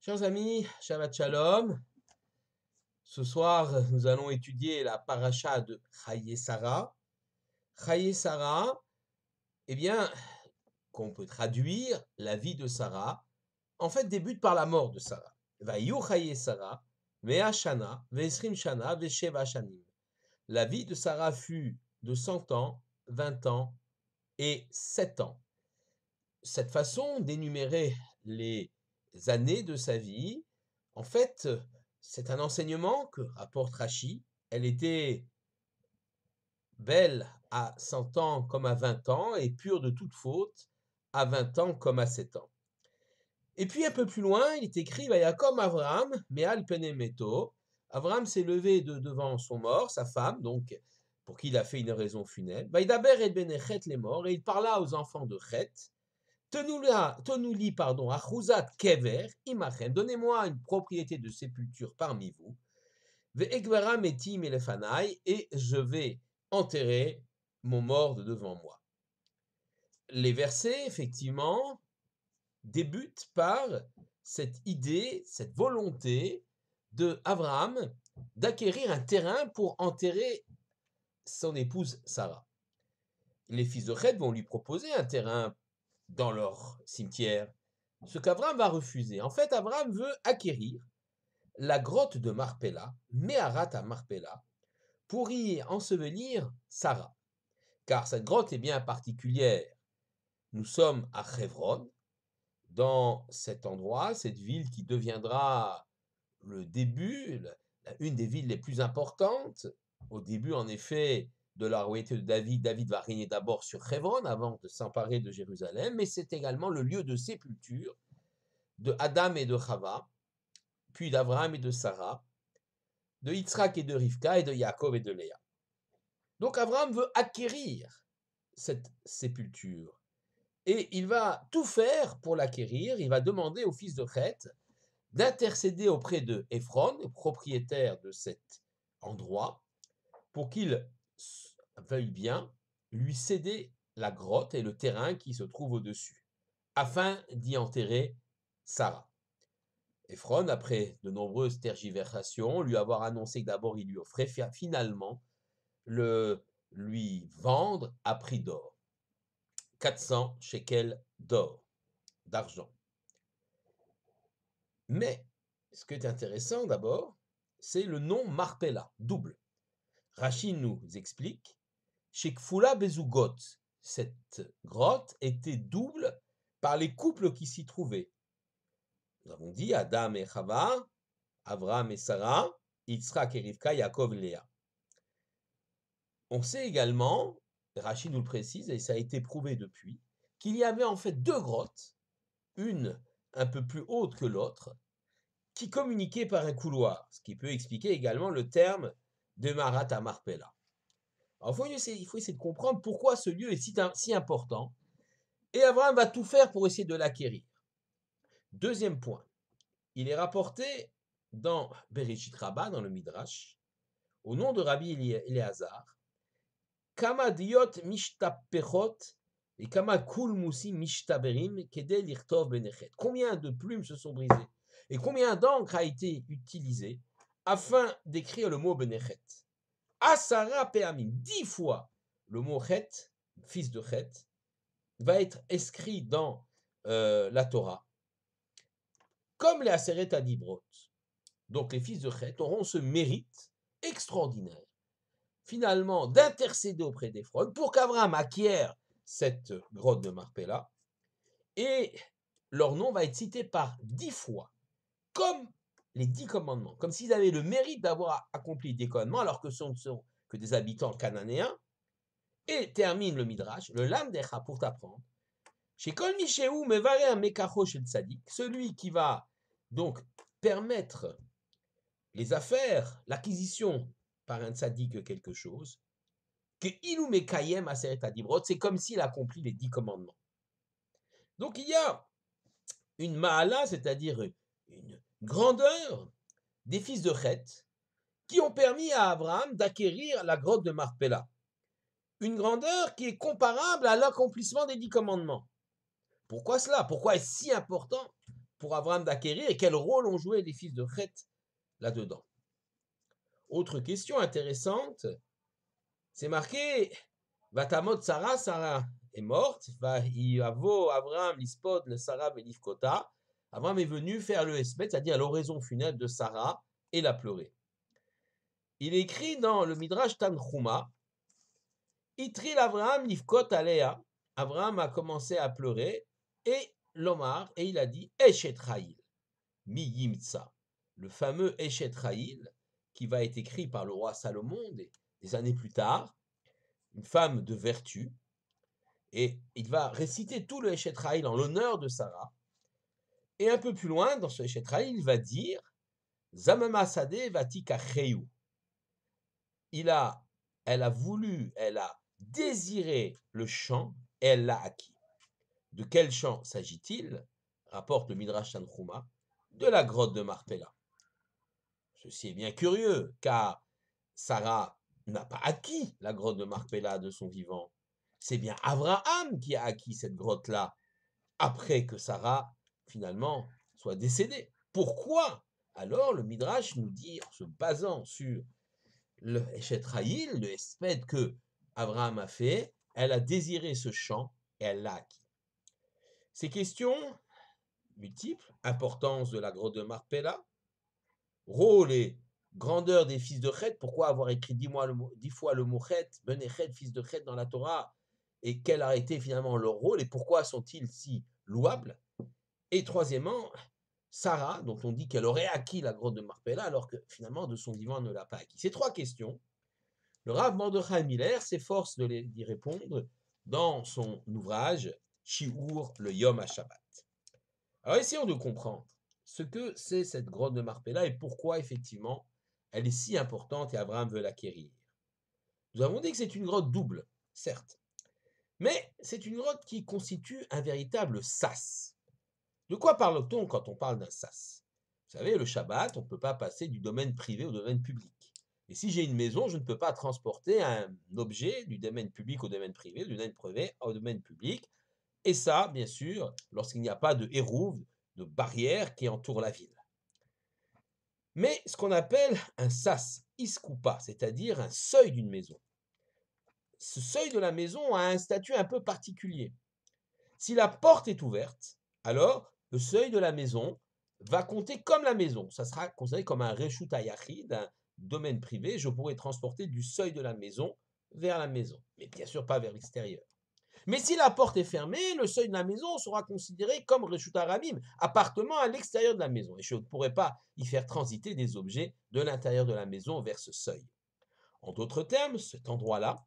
Chers amis, Shabbat Shalom. Ce soir, nous allons étudier la paracha de Chaye Sarah. Chaye Sarah, eh bien, qu'on peut traduire la vie de Sarah, en fait, débute par la mort de Sarah. Vayu Chaye Sarah, Mea Shana, Vesrim Shana, Vesheva Shanim. La vie de Sarah fut de 100 ans, 20 ans et 7 ans. Cette façon d'énumérer les années de sa vie, en fait, c'est un enseignement que rapporte Rashi. Elle était belle à 100 ans comme à 20 ans et pure de toute faute à 20 ans comme à 7 ans. Et puis un peu plus loin, il est écrit Vayakom Avraham, Me'al Penemeto. Avraham s'est levé devant son mort, sa femme, donc pour qui il a fait une raison funèbre. Vaïdaber et Benechet les morts, et il parla aux enfants de Chet. Tenez-li, pardon, Achuzat Kever, Imachem, donnez-moi une propriété de sépulture parmi vous. Ve'ekvera metim elefanai, et je vais enterrer mon mort de devant moi. Les versets, effectivement, débutent par cette idée, cette volonté de Abraham d'acquérir un terrain pour enterrer son épouse Sarah. Les fils de Chet vont lui proposer un terrain dans leur cimetière, ce qu'Abraham va refuser. En fait, Abraham veut acquérir la grotte de Marpella, Meharat à Marpella, pour y ensevelir Sarah. Car cette grotte est bien particulière. Nous sommes à Hebron, dans cet endroit, cette ville qui deviendra le début, une des villes les plus importantes. Au début, en effet, de la royauté de David, David va régner d'abord sur Hebron avant de s'emparer de Jérusalem, mais c'est également le lieu de sépulture de Adam et de Chava, puis d'Abraham et de Sarah, de Yitzhak et de Rivka et de Yaakov et de Léa. Donc Abraham veut acquérir cette sépulture et il va tout faire pour l'acquérir. Il va demander au fils de Chet d'intercéder auprès de Ephron, le propriétaire de cet endroit, pour qu'il veuille bien lui céder la grotte et le terrain qui se trouve au-dessus, afin d'y enterrer Sarah. Ephron, après de nombreuses tergiversations, lui avoir annoncé que d'abord il lui offrait finalement lui vendre à prix d'or. 400 shekels d'or, d'argent. Mais, ce qui est intéressant d'abord, c'est le nom Marpella, double. Rashi nous explique, chez Kfula Bezugot, cette grotte était double par les couples qui s'y trouvaient. Nous avons dit Adam et Chava, Avraham et Sarah, Yitzhak et Rivka, Yaakov et Léa. On sait également, Rashi nous le précise, et ça a été prouvé depuis, qu'il y avait en fait deux grottes, une un peu plus haute que l'autre, qui communiquaient par un couloir, ce qui peut expliquer également le terme de Marat à Marpella. Alors il faut essayer de comprendre pourquoi ce lieu est si important, et Abraham va tout faire pour essayer de l'acquérir. Deuxième point, il est rapporté dans Bereshit Rabbah, dans le Midrash, au nom de Rabbi Eliezer, Kama diot mishtapechot et kama kulmusi mishtaberim kedel lirtov benechet. Combien de plumes se sont brisées et combien d'encre a été utilisée afin d'écrire le mot benechet. Asara peamim, 10 fois le mot chet, fils de chet, va être inscrit dans la Torah, comme les Aseret Adibrot. Donc les fils de chet auront ce mérite extraordinaire finalement d'intercéder auprès d'Ephron pour qu'Abraham acquiert cette grotte de Marpella, et leur nom va être cité par 10 fois, comme les 10 commandements, comme s'ils avaient le mérite d'avoir accompli les 10 commandements, alors que ce ne sont que des habitants cananéens. Et termine le Midrash, le Lamdecha, pour t'apprendre, chez Kol Mishéou Mevaré Mekacho Shel Tzadik, celui qui va donc permettre les affaires, l'acquisition par un tzaddik quelque chose, que Ilou Mekayem Aseret Adibrot, c'est comme s'il accomplit les 10 commandements. Donc il y a une Mahala, c'est-à-dire une grandeur des fils de Chet, qui ont permis à Abraham d'acquérir la grotte de Marpella. Une grandeur qui est comparable à l'accomplissement des 10 commandements. Pourquoi cela? Pourquoi est-ce si important pour Abraham d'acquérir et quel rôle ont joué les fils de Chet là-dedans. Autre question intéressante, c'est marqué Vatamot Sarah, Sarah est morte, Vayavo Abraham lispod le Sarah velifkota. Abraham est venu faire le hesped, c'est-à-dire l'oraison funèbre de Sarah, et la pleurer. Il écrit dans le Midrash Tanchuma, Itril Abraham lifkot alea. Abraham a commencé à pleurer, et l'Omar, et il a dit Eshet Chayil, mi yimtsa, le fameux Eshet Chayil, qui va être écrit par le roi Salomon des années plus tard, une femme de vertu, et il va réciter tout le Eshet Chayil en l'honneur de Sarah, et un peu plus loin, dans ce Eshet Chayil, il va dire Zamama Sadeh vatika cheyou. Elle a désiré le champ, et elle l'a acquis. De quel champ s'agit-il? Rapporte le Midrash Tanchuma, de la grotte de Marpella. Ceci est bien curieux, car Sarah n'a pas acquis la grotte de Marpella de son vivant. C'est bien Abraham qui a acquis cette grotte-là, après que Sarah, finalement, soit décédée. Pourquoi? Alors, le Midrash nous dit, en se basant sur le Eshet Chayil, le Hesped que Abraham a fait, elle a désiré ce champ et elle l'a acquis. Ces questions multiples, importance de la grotte de Marpella, rôle et grandeur des fils de Chet, pourquoi avoir écrit 10 fois le mot Chet, Benechet, fils de Chet dans la Torah, et quel a été finalement leur rôle, et pourquoi sont-ils si louables? Et troisièmement, Sarah, dont on dit qu'elle aurait acquis la grotte de Marpella, alors que finalement de son vivant elle ne l'a pas acquis. Ces trois questions, le Rav Mordechai Miller s'efforce d'y répondre dans son ouvrage Shiur, le Yom HaShabbat. Alors essayons de comprendre ce que c'est cette grotte de Marpella et pourquoi effectivement elle est si importante et Abraham veut l'acquérir. Nous avons dit que c'est une grotte double, certes, mais c'est une grotte qui constitue un véritable sas. De quoi parle-t-on quand on parle d'un sas? Vous savez, le Shabbat, on ne peut pas passer du domaine privé au domaine public. Et si j'ai une maison, je ne peux pas transporter un objet du domaine public au domaine privé, du domaine privé au domaine public. Et ça, bien sûr, lorsqu'il n'y a pas de hérouve, de barrière qui entoure la ville. Mais ce qu'on appelle un sas, iskoupa, c'est-à-dire un seuil d'une maison. Ce seuil de la maison a un statut un peu particulier. Si la porte est ouverte, alors le seuil de la maison va compter comme la maison. Ça sera considéré comme un reshut hayachid, un domaine privé. Je pourrai transporter du seuil de la maison vers la maison, mais bien sûr pas vers l'extérieur. Mais si la porte est fermée, le seuil de la maison sera considéré comme reshut haramim, appartement à l'extérieur de la maison. Et je ne pourrai pas y faire transiter des objets de l'intérieur de la maison vers ce seuil. En d'autres termes, cet endroit-là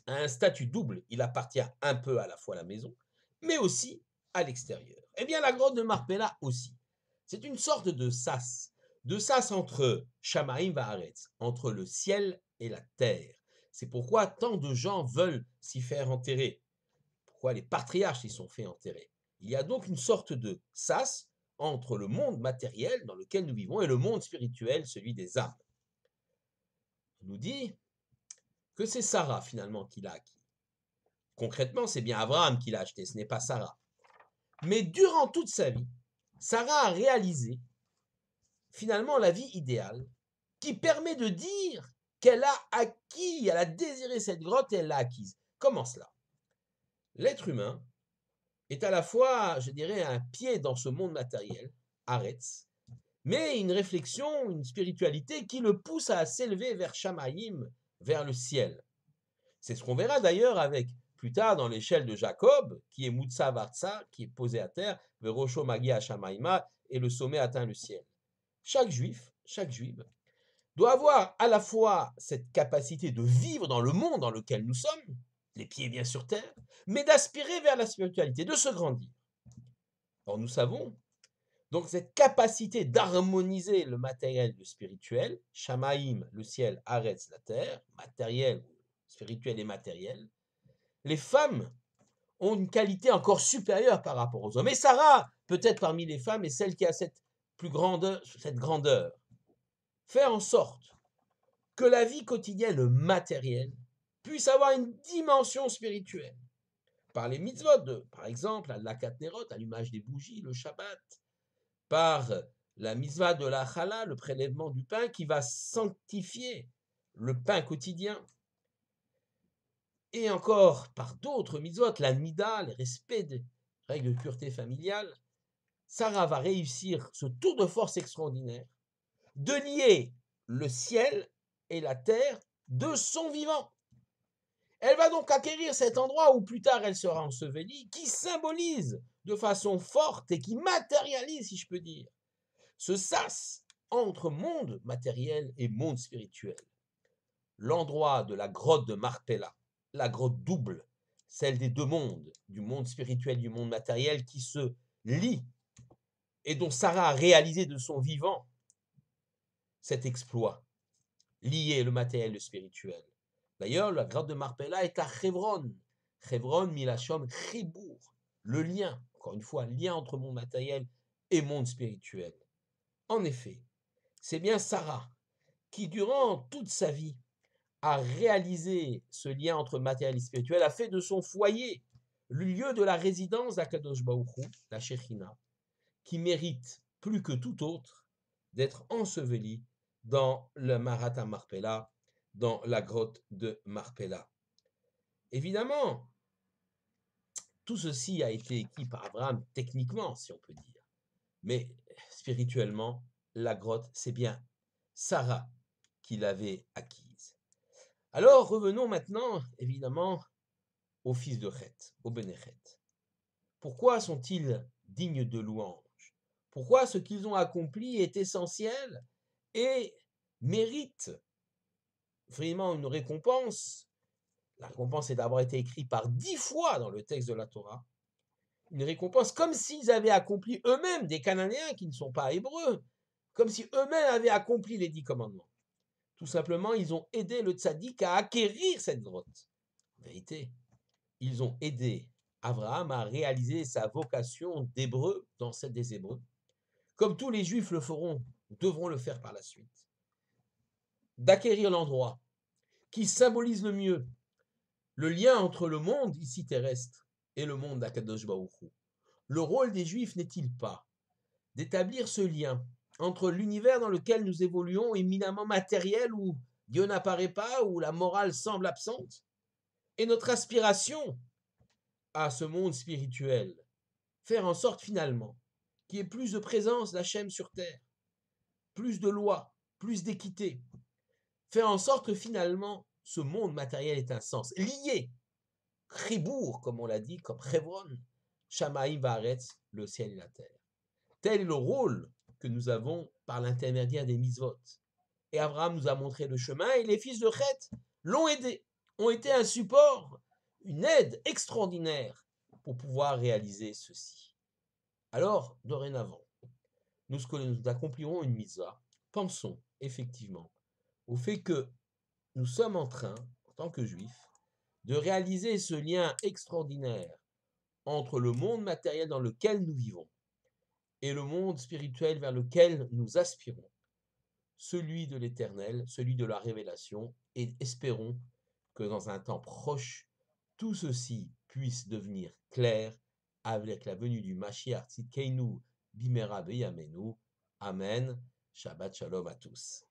a un statut double. Il appartient un peu à la fois à la maison, mais aussi à l'extérieur. Eh bien, la grotte de Marpella aussi. C'est une sorte de sas entre Shamaim Vaaretz, entre le ciel et la terre. C'est pourquoi tant de gens veulent s'y faire enterrer. Pourquoi les patriarches s'y sont fait enterrer. Il y a donc une sorte de sas entre le monde matériel dans lequel nous vivons et le monde spirituel, celui des âmes. On nous dit que c'est Sarah finalement qui l'a acquis. Concrètement, c'est bien Abraham qui l'a acheté, ce n'est pas Sarah. Mais durant toute sa vie, Sarah a réalisé finalement la vie idéale qui permet de dire qu'elle a acquis, elle a désiré cette grotte et elle l'a acquise. Comment cela? L'être humain est à la fois, je dirais, un pied dans ce monde matériel, Aretz, mais une réflexion, une spiritualité qui le pousse à s'élever vers Shamaïm, vers le ciel. C'est ce qu'on verra d'ailleurs avec plus tard dans l'échelle de Jacob, qui est Mutsa Vartsa, qui est posé à terre, Verosho Magia Shamaïma, et le sommet atteint le ciel. Chaque juif, chaque juive, doit avoir à la fois cette capacité de vivre dans le monde dans lequel nous sommes, les pieds bien sur terre, mais d'aspirer vers la spiritualité, de se grandir. Or, nous savons, donc cette capacité d'harmoniser le matériel et le spirituel, Shamaïm, le ciel, Aretz, la terre, matériel, spirituel et matériel, les femmes ont une qualité encore supérieure par rapport aux hommes. Et Sarah, peut-être parmi les femmes, est celle qui a cette grandeur. Faire en sorte que la vie quotidienne matérielle puisse avoir une dimension spirituelle. Par les mitzvot, par exemple, à l'Akat Nerot, allumage des bougies, le Shabbat, par la mitzvah de la challah, le prélèvement du pain qui va sanctifier le pain quotidien, et encore par d'autres mitzvot, la nida, le respect des règles de pureté familiale, Sarah va réussir ce tour de force extraordinaire de lier le ciel et la terre de son vivant. Elle va donc acquérir cet endroit où plus tard elle sera ensevelie, qui symbolise de façon forte et qui matérialise, si je peux dire, ce sas entre monde matériel et monde spirituel. L'endroit de la grotte de Marpella, la grotte double, celle des deux mondes, du monde spirituel et du monde matériel, qui se lient et dont Sarah a réalisé de son vivant cet exploit, lier le matériel et le spirituel. D'ailleurs, la grotte de Marpella est à Hebron. Hebron, Milachom, Chibour, le lien, encore une fois, lien entre monde matériel et monde spirituel. En effet, c'est bien Sarah qui, durant toute sa vie, a réalisé ce lien entre matériel et spirituel, a fait de son foyer le lieu de la résidence d'Akadosh Baruch Hu, la Shekhinah, qui mérite plus que tout autre d'être enseveli dans le Marat Marpella, dans la grotte de Marpella. Évidemment, tout ceci a été écrit par Abraham techniquement, si on peut dire, mais spirituellement, la grotte, c'est bien Sarah qui l'avait acquise. Alors, revenons maintenant, évidemment, aux fils de Chet, aux Bénéchet. Pourquoi sont-ils dignes de louange? Pourquoi ce qu'ils ont accompli est essentiel et mérite vraiment une récompense? La récompense est d'avoir été écrit par 10 fois dans le texte de la Torah. Une récompense comme s'ils avaient accompli eux-mêmes, des Cananéens qui ne sont pas hébreux, comme si eux-mêmes avaient accompli les 10 commandements. Tout simplement, ils ont aidé le tzaddik à acquérir cette grotte. En vérité, ils ont aidé Abraham à réaliser sa vocation d'hébreu dans celle des Hébreux, comme tous les Juifs le feront, devront le faire par la suite. D'acquérir l'endroit qui symbolise le mieux le lien entre le monde ici terrestre et le monde d'Akadosh Baruch Hu. Le rôle des Juifs n'est-il pas d'établir ce lien entre l'univers dans lequel nous évoluons, éminemment matériel, où Dieu n'apparaît pas, où la morale semble absente, et notre aspiration à ce monde spirituel, faire en sorte finalement qu'il y ait plus de présence d'Hachem sur terre, plus de lois, plus d'équité, faire en sorte que finalement ce monde matériel ait un sens, lié, Chibour, comme on l'a dit, comme Hebron, Shamaïm Vaaretz, le ciel et la terre. Tel est le rôle que nous avons par l'intermédiaire des mitzvot. Et Abraham nous a montré le chemin et les fils de Chet l'ont aidé, ont été un support, une aide extraordinaire pour pouvoir réaliser ceci. Alors, dorénavant, nous accomplirons une mitzvah, pensons effectivement au fait que nous sommes en train, en tant que juifs, de réaliser ce lien extraordinaire entre le monde matériel dans lequel nous vivons et le monde spirituel vers lequel nous aspirons, celui de l'éternel, celui de la révélation, et espérons que dans un temps proche, tout ceci puisse devenir clair avec la venue du Mashiach Tzidkeinu Bimera Beyamenu. Amen. Shabbat Shalom à tous.